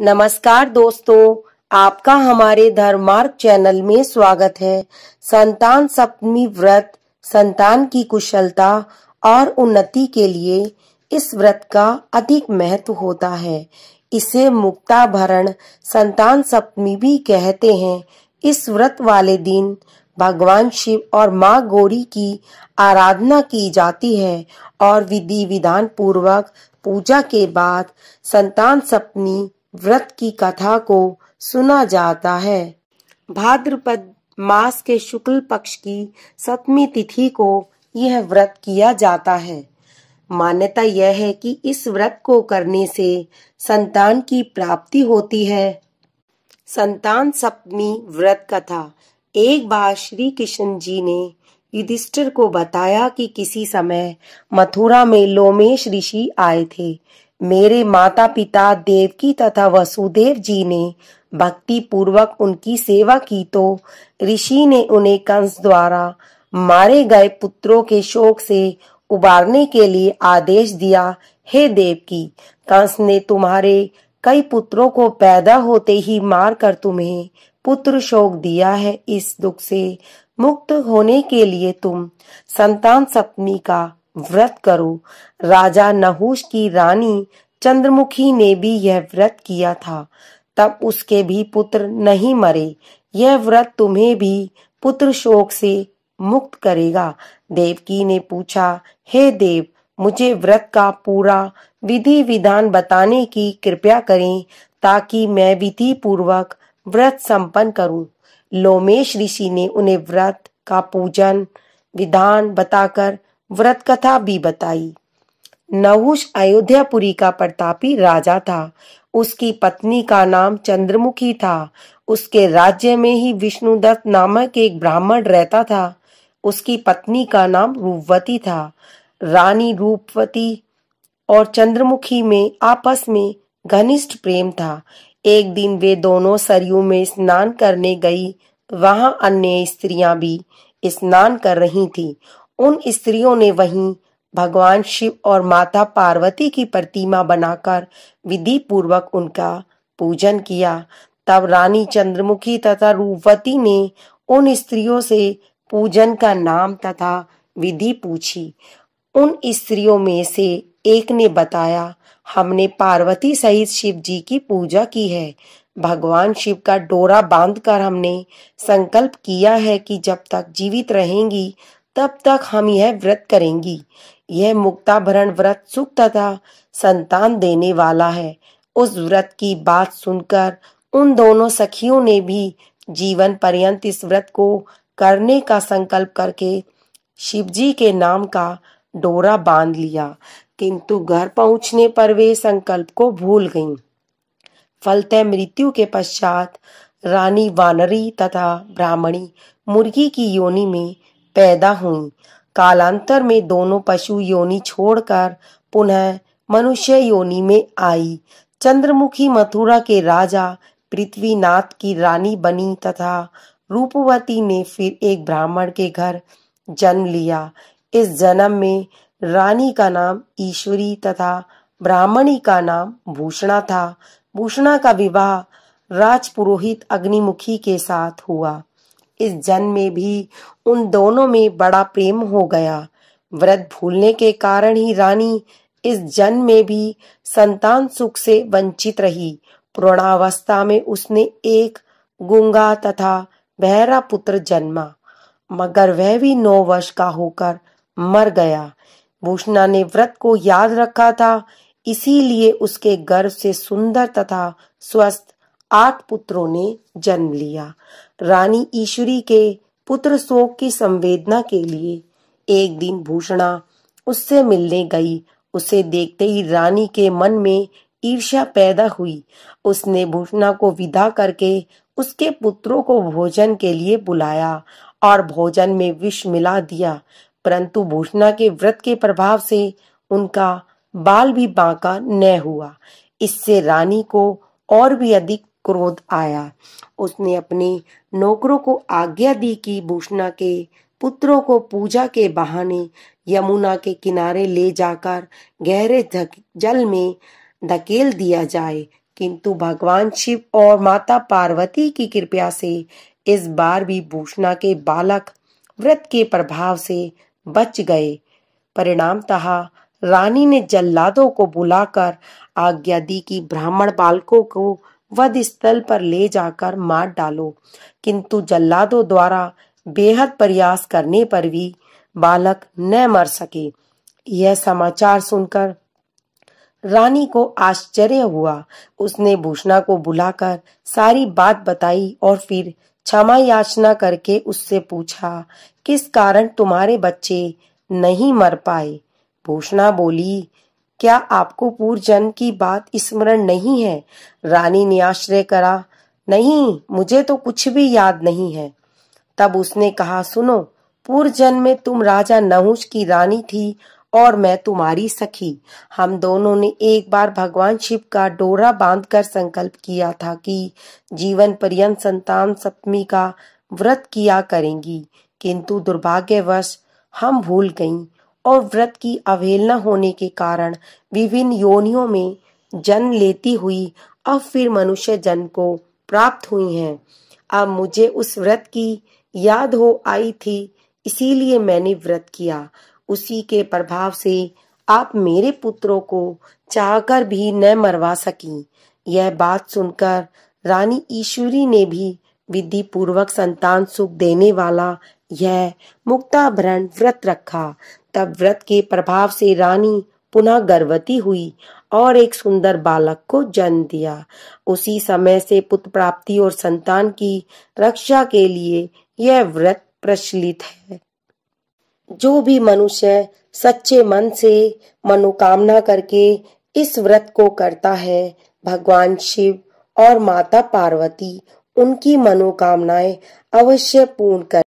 नमस्कार दोस्तों, आपका हमारे धर्मार्थ चैनल में स्वागत है। संतान सप्तमी व्रत संतान की कुशलता और उन्नति के लिए इस व्रत का अधिक महत्व होता है। इसे मुक्ताभरण संतान सप्तमी भी कहते हैं। इस व्रत वाले दिन भगवान शिव और माँ गौरी की आराधना की जाती है और विधि विधान पूर्वक पूजा के बाद संतान सप्तमी व्रत की कथा को सुना जाता है। भाद्रपद मास के शुक्ल पक्ष की सप्तमी तिथि को यह व्रत किया जाता है। मान्यता यह है कि इस व्रत को करने से संतान की प्राप्ति होती है। संतान सप्तमी व्रत कथा। एक बार श्री कृष्ण जी ने युधिष्ठिर को बताया कि किसी समय मथुरा में लोमेश ऋषि आए थे। मेरे माता पिता देवकी तथा वसुदेव जी ने भक्ति पूर्वक उनकी सेवा की तो ऋषि ने उन्हें कंस द्वारा मारे गए पुत्रों के शोक से उबारने के लिए आदेश दिया। हे देवकी, कंस ने तुम्हारे कई पुत्रों को पैदा होते ही मारकर तुम्हें पुत्र शोक दिया है। इस दुख से मुक्त होने के लिए तुम संतान सप्तमी का व्रत करो। राजा नहुष की रानी चंद्रमुखी ने भी यह व्रत किया था, तब उसके भी पुत्र नहीं मरे। यह व्रत तुम्हें भी पुत्र शोक से मुक्त करेगा। देवकी ने पूछा, हे देव, मुझे व्रत का पूरा विधि विधान बताने की कृपा करें ताकि मैं विधि पूर्वक व्रत संपन्न करूं। लोमेश ऋषि ने उन्हें व्रत का पूजन विधान बताकर व्रत कथा भी बताई। नहुष अयोध्यापुरी का प्रतापी राजा था। उसकी पत्नी का नाम चंद्रमुखी था। उसके राज्य में ही विष्णुदत्त नामक एक ब्राह्मण रहता था। उसकी पत्नी का नाम रूपवती था। रानी रूपवती और चंद्रमुखी में आपस में घनिष्ठ प्रेम था। एक दिन वे दोनों सरयू में स्नान करने गई। वहां अन्य स्त्रियां भी स्नान कर रही थीं। उन स्त्रियों ने वहीं भगवान शिव और माता पार्वती की प्रतिमा बनाकर विधि पूर्वक उनका पूजन किया। तब रानी चंद्रमुखी तथा रूपवती ने उन स्त्रियों से पूजन का नाम तथा विधि पूछी। उन स्त्रियों में से एक ने बताया, हमने पार्वती सहित शिव जी की पूजा की है। भगवान शिव का डोरा बांधकर हमने संकल्प किया है कि जब तक जीवित रहेंगी तब तक हम यह व्रत करेंगी। यह मुक्ताभरण व्रत सुख तथा संतान देने वाला है। उस व्रत की बात सुनकर उन दोनों सखियों ने भी जीवन पर्यंत इस व्रत को करने का संकल्प करके शिवजी के नाम का डोरा बांध लिया, किंतु घर पहुंचने पर वे संकल्प को भूल गईं। फलतः मृत्यु के पश्चात रानी वानरी तथा ब्राह्मणी मुर्गी की योनि में पैदा हुई। कालांतर में दोनों पशु योनि छोड़कर पुनः मनुष्य योनि में आई। चंद्रमुखी मथुरा के राजा पृथ्वीनाथ की रानी बनी तथा रूपवती ने फिर एक ब्राह्मण के घर जन्म लिया। इस जन्म में रानी का नाम ईश्वरी तथा ब्राह्मणी का नाम भूषणा था। भूषणा का विवाह राजपुरोहित अग्निमुखी के साथ हुआ। इस जन्म में भी उन दोनों में बड़ा प्रेम हो गया। व्रत भूलने के कारण ही रानी इस जन्म में भी संतान सुख से वंचित रही। प्रौढ़ावस्था में उसने एक गूंगा तथा बहरा पुत्र जन्मा, मगर वह भी 9 वर्ष का होकर मर गया। भूषणा ने व्रत को याद रखा था, इसीलिए उसके गर्भ से सुंदर तथा स्वस्थ 8 पुत्रों ने जन्म लिया। रानी ईश्वरी के पुत्र शोक की संवेदना के लिए एक दिन भूषणा उससे मिलने गई। उसे देखते ही रानी के मन में ईर्ष्या पैदा हुई। उसने भूषणा को विदा करके उसके पुत्रों को भोजन के लिए बुलाया और भोजन में विष मिला दिया, परंतु भूषणा के व्रत के प्रभाव से उनका बाल भी बांका न हुआ। इससे रानी को और भी अधिक क्रोध आया। उसने अपने नौकरों को आज्ञा दी कि भूषणा के पुत्रों को पूजा के बहाने यमुना के किनारे ले जाकर गहरे जल में धकेल दिया जाए, किंतु भगवान शिव और माता पार्वती की कृपा से इस बार भी भूषणा के बालक व्रत के प्रभाव से बच गए। परिणामतः रानी ने जल्लादों को बुलाकर आज्ञा दी कि ब्राह्मण बालकों को वध स्थल पर ले जाकर मार डालो, किंतु जल्लादों द्वारा बेहद प्रयास करने पर भी बालक न मर सके। यह समाचार सुनकर रानी को आश्चर्य हुआ। उसने भूषणा को बुलाकर सारी बात बताई और फिर क्षमा याचना करके उससे पूछा, किस कारण तुम्हारे बच्चे नहीं मर पाए? भूषणा बोली, क्या आपको पूर्व जन्म की बात स्मरण नहीं है? रानी ने आश्चर्य करा, नहीं, मुझे तो कुछ भी याद नहीं है। तब उसने कहा, सुनो, पूर्व जन्म में तुम राजा नहुष की रानी थी और मैं तुम्हारी सखी। हम दोनों ने एक बार भगवान शिव का डोरा बांधकर संकल्प किया था कि जीवन पर्यंत संतान सप्तमी का व्रत किया करेंगी, किंतु दुर्भाग्यवश हम भूल गईं और व्रत की अवहेलना होने के कारण विभिन्न योनियों में जन्म लेती हुई अब फिर मनुष्य जन्म को प्राप्त हुई हैं। अब मुझे उस व्रत की याद हो आई थी, इसीलिए मैंने व्रत किया। उसी के प्रभाव से आप मेरे पुत्रों को चाहकर भी न मरवा सकी। यह बात सुनकर रानी ईश्वरी ने भी विधि पूर्वक संतान सुख देने वाला यह मुक्ताभरण व्रत रखा। तब व्रत के प्रभाव से रानी पुनः गर्भवती हुई और एक सुंदर बालक को जन्म दिया। उसी समय से पुत्र प्राप्ति और संतान की रक्षा के लिए यह व्रत प्रचलित है। जो भी मनुष्य सच्चे मन से मनोकामना करके इस व्रत को करता है, भगवान शिव और माता पार्वती उनकी मनोकामनाएं अवश्य पूर्ण कर